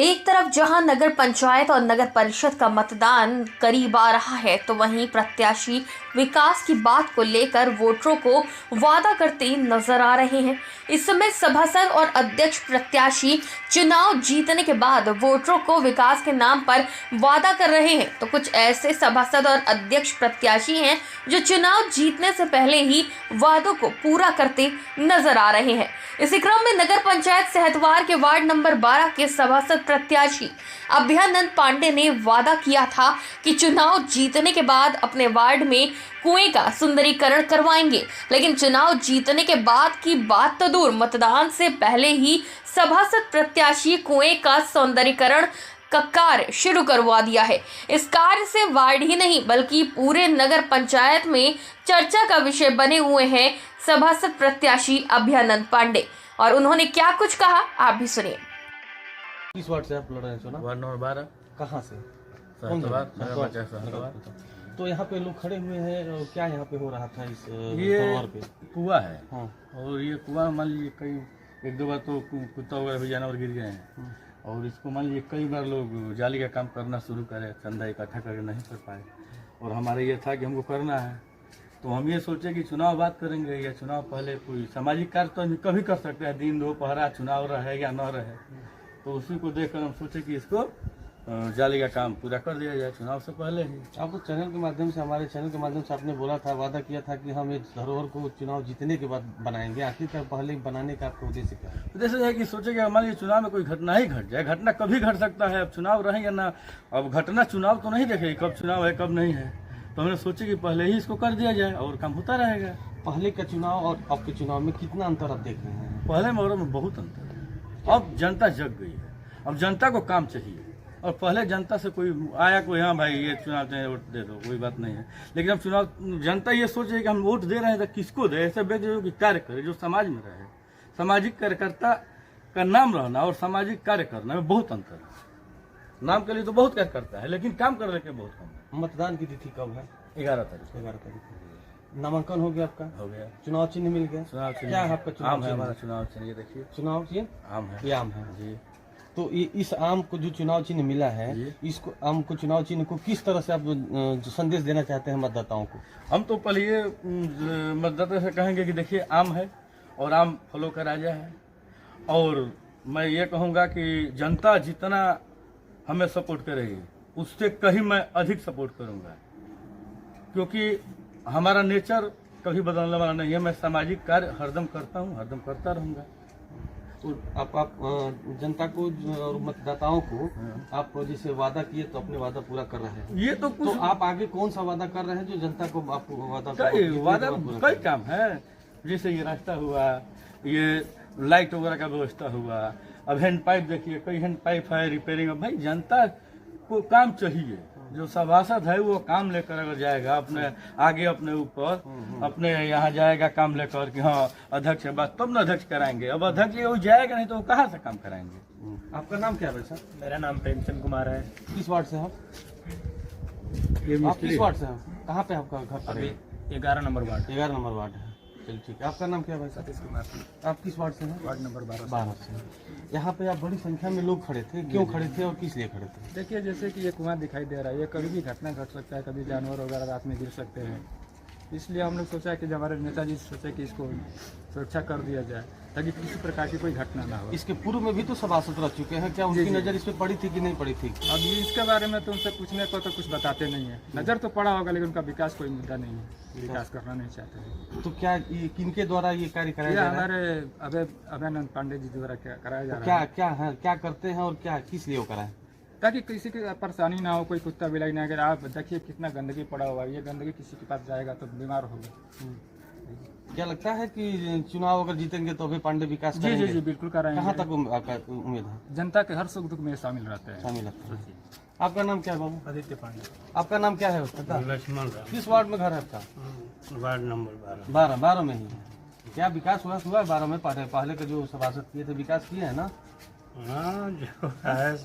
एक तरफ जहां नगर पंचायत और नगर परिषद का मतदान करीब आ रहा है, तो वहीं प्रत्याशी विकास की बात को लेकर वोटरों को वादा करते नजर आ रहे हैं। इस समय सभासद और अध्यक्ष प्रत्याशी चुनाव जीतने के बाद वोटरों को विकास के नाम पर वादा कर रहे हैं, तो कुछ ऐसे सभासद और अध्यक्ष प्रत्याशी हैं जो चुनाव जीतने से पहले ही वादों को पूरा करते नजर आ रहे हैं। इसी क्रम में नगर पंचायत सहतवार के वार्ड नंबर 12 के सभासद प्रत्याशी अभयानंद पांडे ने वादा किया था कि चुनाव जीतने के बाद अपने वार्ड में कुएं का सुंदरीकरण करवाएंगे, लेकिन चुनाव जीतने के बाद की बात तो दूर, मतदान से पहले ही सभासद प्रत्याशी कुएं का सौंदर्यीकरण का कार्य शुरू करवा दिया है। इस कार्य से वार्ड ही नहीं बल्कि पूरे नगर पंचायत में चर्चा का विषय बने हुए हैं सभासद प्रत्याशी अभयानंद पांडे, और उन्होंने क्या कुछ कहा आप भी सुनिए। किस वार्ड से आप लड़ रहे हैं चुनाव? Ward number 12। कहाँ से? सहतवार। तो यहाँ पे लोग खड़े हुए हैं और क्या यहाँ पे हो रहा था इस ये सरोवर पे? कुआं है। हाँ। और ये कुआं मान लीजिए कई एक दो बार तो कुत्ता वगैरह भी जानवर गिर गए हैं, और इसको मान लीजिए कई बार लोग जाली का काम करना शुरू करे, चंदा इकट्ठा करके नहीं कर पाए, और हमारे ये था कि हमको करना है, तो हम ये सोचे कि चुनाव बात करेंगे या चुनाव पहले कोई सामाजिक कार्य तो हम कभी कर सकते हैं, दिन दोपहर चुनाव रहे या न रहे, तो उसी को देखकर हम सोचे कि इसको जाली का काम पूरा कर दिया जाए चुनाव से पहले ही। आपको चैनल के माध्यम से, हमारे चैनल के माध्यम से आपने बोला था, वादा किया था कि हम इस धरोहर को चुनाव जीतने के बाद बनाएंगे, आखिरकार पहले बनाने का आपका उद्देश्य क्या है? जैसे है कि सोचे कि हमारे चुनाव में कोई घटना ही घट जाए, घटना कभी घट सकता है, अब चुनाव रहे या ना, अब घटना चुनाव तो नहीं देखेगी कब चुनाव है कब नहीं है, तो हमने सोचे कि पहले ही इसको कर दिया जाए और काम होता रहेगा। पहले का चुनाव और अब के चुनाव में कितना अंतर आप देख रहे हैं? पहले में और में बहुत अंतर है। अब जनता जग गई है, अब जनता को काम चाहिए, और पहले जनता से कोई आया कोई हाँ भाई ये चुनाव चाहिए वोट दे दो, कोई बात नहीं है, लेकिन अब चुनाव जनता ये सोच रही है कि हम वोट दे रहे हैं तो किसको दे, ऐसे व्यक्ति जो कि कार्य करे, जो समाज में रहे। सामाजिक कार्यकर्ता का नाम रहना और सामाजिक कार्य करना में बहुत अंतर है। नाम के लिए तो बहुत कार्य करता है, लेकिन काम करने के बहुत कम है। मतदान की तिथि कब है? 11 तारीख। 11 तारीख। नामांकन हो गया आपका? हो गया। चुनाव चिन्ह मिल गया? चुनाव चिन्ह क्या है आपका चुनाव आम है? चिन्ह? हमारा चुनाव चिन्ह ये देखिए, चुनाव चिन्ह आम है। ये आम है जी। तो ये इस आम को जो चुनाव चिन्ह मिला है, इसको आम को चुनाव चिन्ह को किस तरह से आप जो संदेश देना चाहते हैं मतदाताओं को? हम तो पहले ये मतदाता से कहेंगे कि देखिए आम है और आम फलों का राजा है, और मैं ये कहूँगा कि जनता जितना हमें सपोर्ट करेगी उससे कहीं मैं अधिक सपोर्ट करूँगा, क्योंकि हमारा नेचर कभी बदलने वाला नहीं है। मैं सामाजिक कार्य हरदम करता हूँ, हरदम करता रहूँगा। तो आप जनता को और मतदाताओं को आप जैसे वादा किए तो अपने वादा पूरा कर रहे हैं, ये तो कुछ तो आप आगे कौन सा वादा कर रहे हैं जो जनता को आप वादा कई काम है, जैसे ये रास्ता हुआ, ये लाइट वगैरह का व्यवस्था हुआ, अब हैंड पाइप देखिए, कई हैंड पाइप है रिपेयरिंग। भाई जनता को काम चाहिए, जो सभासद है वो काम लेकर अगर जाएगा अपने आगे, अपने ऊपर, अपने यहाँ जाएगा काम लेकर कि हाँ अध्यक्ष है, बात तब न अध्यक्ष कराएंगे। अब अध्यक्ष वो जाएगा नहीं तो वो कहाँ से काम कराएंगे? आपका नाम क्या है सर? मेरा नाम प्रेमचंद कुमार है। किस वार्ड से आप? आप किस वार्ड से हैं? कहाँ पे आपका घर? अभी 11 नंबर वार्ड। 11 नंबर वार्ड है। चलिए ठीक है। आपका नाम क्या है भाई? सतीश कुमार। आप किस वार्ड से हैं? Ward number 12। 12 से। यहाँ पे आप बड़ी संख्या में लोग खड़े थे, क्यों खड़े थे और किस लिए खड़े थे? देखिए, जैसे कि ये कुआं दिखाई दे रहा है, ये कभी भी घटना घट सकता है, कभी जानवर वगैरह रात में गिर सकते हैं, इसलिए हम लोग सोचा कि हमारे नेताजी सोचे कि इसको सुरक्षा कर दिया जाए ताकि किसी प्रकार की कोई घटना ना हो। इसके पूर्व में भी तो सभासद रह चुके हैं, क्या उनकी नज़र इस पे पड़ी थी कि नहीं पड़ी थी? अब इसके बारे में तो उनसे पूछने को तो कुछ बताते नहीं है। नज़र तो पड़ा होगा, लेकिन उनका विकास कोई मुद्दा नहीं है, विकास करना नहीं चाहते हैं। तो क्या किनके द्वारा ये कार्य कराया जा रहा है? हमारे अभयानंद पांडे जी द्वारा कराया जा रहा है। क्या करते हैं और क्या किस लिए वो कराए? ताकि किसी की परेशानी ना हो, कोई कुत्ता बिलाई ना। अगर आप देखिए कितना गंदगी पड़ा हुआ है, ये गंदगी किसी के पास जाएगा तो बीमार होगा। क्या लगता है कि चुनाव अगर जीतेंगे तो अभी पांडे विकास जी करेंगे? जी जी बिल्कुल कराएंगे। कहाँ तक आपका उम्मीद है? जनता के हर सुख दुख में शामिल रहते हैं। शामिल है। आपका नाम क्या है बाबू? आदित्य पांडे। आपका नाम क्या है उसका? लक्ष्मण। किस वार्ड में घर है आपका? Ward number 12। 12 में ही है। क्या विकास हुआ 12 में? पहले का जो सभासद किए थे विकास किए है ना? हाँ, जो है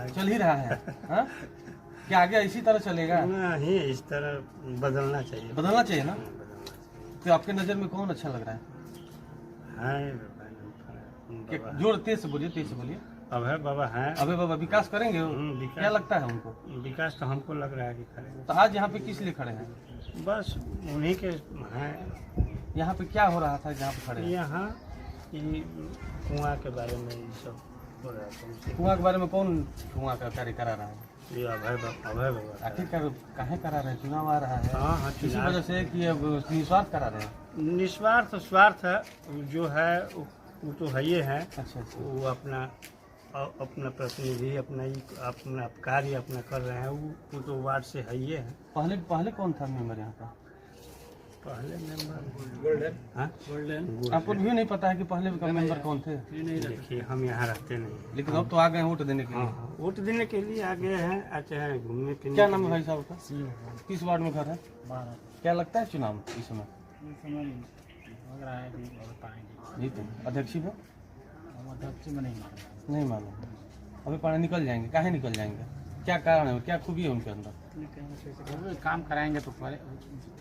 चल ही रहा है। हाँ? क्या आगे इसी तरह चलेगा? नहीं, इस तरह बदलना चाहिए। बदलना चाहिए ना? तो आपके नज़र में कौन अच्छा लग रहा है? जोर तेज से बोलिए, तेज से बोलिए। अभय बाबा हैं। अबे बाबा विकास करेंगे वो? विकास- क्या लगता है उनको? विकास तो हमको लग रहा है कि करेंगे। तो आज यहाँ पे किस लिए खड़े हैं? बस उन्हीं के हैं। यहाँ पे क्या हो रहा था जहाँ पे खड़े हैं? यहाँ ये कुआं के बारे में ये सब हो रहा था उनसे। कुआं के बारे में कौन कुआं का कार्य करा रहा है? ये अभय बाबा। आखिरकार काहे करा रहे हैं? चुनाव आ रहा है, हाँ हाँ, इसी चुनाव- वजह से कि अब निस्वार्थ करा रहे हैं। निस्वार्थ स्वार्थ जो है वो तो है ये है। अच्छा अच्छा। वो अपना प्रतिनिधि अपना कार्य अपना कर रहे हैं। वो तो वार्ड से है ये है। पहले कौन था मेंबर यहाँ का? पहले मेंबर गोल्डन। आपको भी नहीं पता है कि पहले का मेंबर कौन थे? देखिए हम यहाँ रहते नहीं। लेकिन अब तो आ गए वोट देने के लिए। हाँ, वोट देने के लिए आगे हैं, आते हैं घूमने फिरने। क्या के नाम है लिए। भाई साहब का? किस वार्ड में घर है? क्या लगता है चुनाव इस समय? जीते अध्यक्ष में? नहीं मालूम। अभी पानी निकल जाएंगे, काहे निकल जाएंगे? क्या कारण है, क्या खूबी है उनके अंदर? काम कराएंगे तो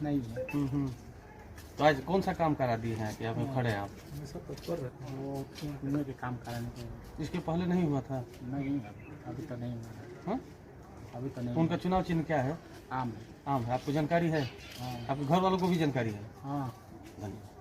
नहीं है। तो आज कौन सा काम करा दिए हैं कि अभी खड़े हैं आप? वो के काम कराने के इसके पहले नहीं हुआ था? नहीं, अभी तो नहीं हुआ। हाँ? अभी तो नहीं। उनका चुनाव चिन्ह क्या है? आम है। आम है। आपको जानकारी है? हाँ आपके घर वालों को भी जानकारी है? हाँ। धन्यवाद।